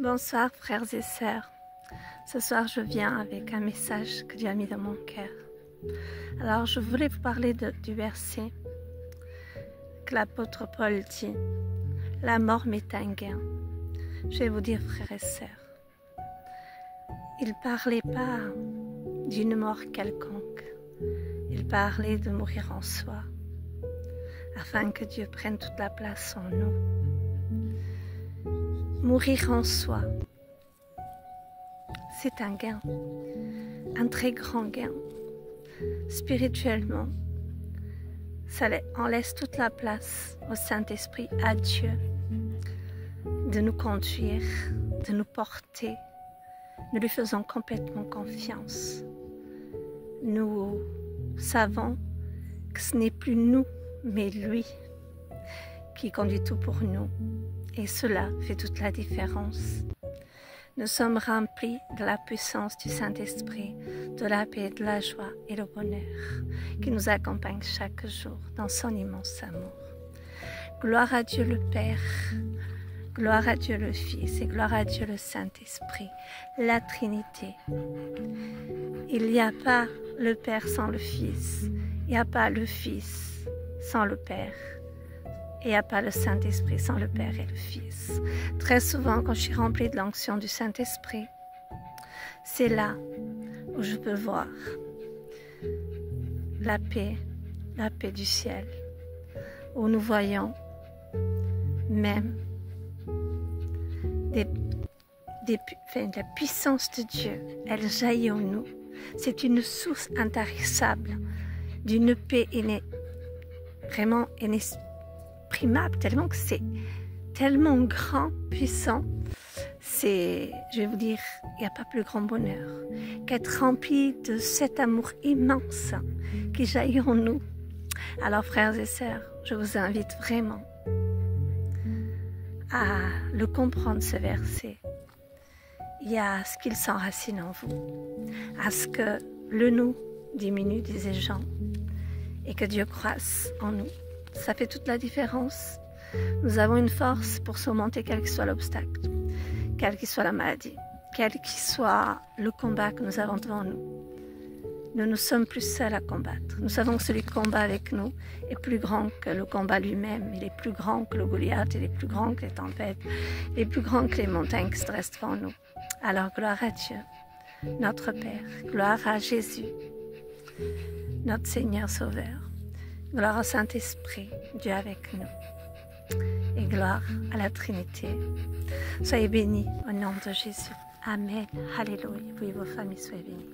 Bonsoir frères et sœurs. Ce soir je viens avec un message que Dieu a mis dans mon cœur. Alors je voulais vous parler du verset que l'apôtre Paul dit. La mort m'est un gain. Je vais vous dire frères et sœurs. Il ne parlait pas d'une mort quelconque. Il parlait de mourir en soi, afin que Dieu prenne toute la place en nous. Mourir en soi, c'est un gain, un très grand gain. Spirituellement, ça en laisse toute la place au Saint-Esprit, à Dieu, de nous conduire, de nous porter. Nous lui faisons complètement confiance. Nous savons que ce n'est plus nous, mais lui qui conduit tout pour nous. Et cela fait toute la différence. Nous sommes remplis de la puissance du Saint-Esprit, de la paix, de la joie et le bonheur qui nous accompagne chaque jour dans son immense amour. Gloire à Dieu le Père, gloire à Dieu le Fils et gloire à Dieu le Saint-Esprit, la Trinité. Il n'y a pas le Père sans le Fils, il n'y a pas le Fils sans le Père. Et il n'y a pas le Saint-Esprit sans le Père et le Fils. Très souvent, quand je suis remplie de l'onction du Saint-Esprit, c'est là où je peux voir la paix du ciel, où nous voyons même la puissance de Dieu. Elle jaillit en nous. C'est une source intarissable d'une paix vraiment inexprimable, tellement que c'est tellement grand, puissant. Je vais vous dire, il n'y a pas plus grand bonheur qu'être rempli de cet amour immense qui jaillit en nous. Alors frères et sœurs, je vous invite vraiment à le comprendre, ce verset. Il y a ce qu'il s'enracine en vous, à ce que le nous diminue, disait Jean, et que Dieu croisse en nous. Ça fait toute la différence. Nous avons une force pour surmonter quel que soit l'obstacle, quelle que soit la maladie, quel que soit le combat que nous avons devant nous. Nous ne sommes plus seuls à combattre. Nous savons que celui qui combat avec nous est plus grand que le combat lui-même. Il est plus grand que le Goliath, il est plus grand que les tempêtes, il est plus grand que les montagnes qui se dressent devant nous. Alors gloire à Dieu, notre Père, gloire à Jésus, notre Seigneur Sauveur. Gloire au Saint-Esprit, Dieu avec nous. Et gloire à la Trinité. Soyez bénis au nom de Jésus. Amen. Alléluia. Vous et vos familles, soyez bénis.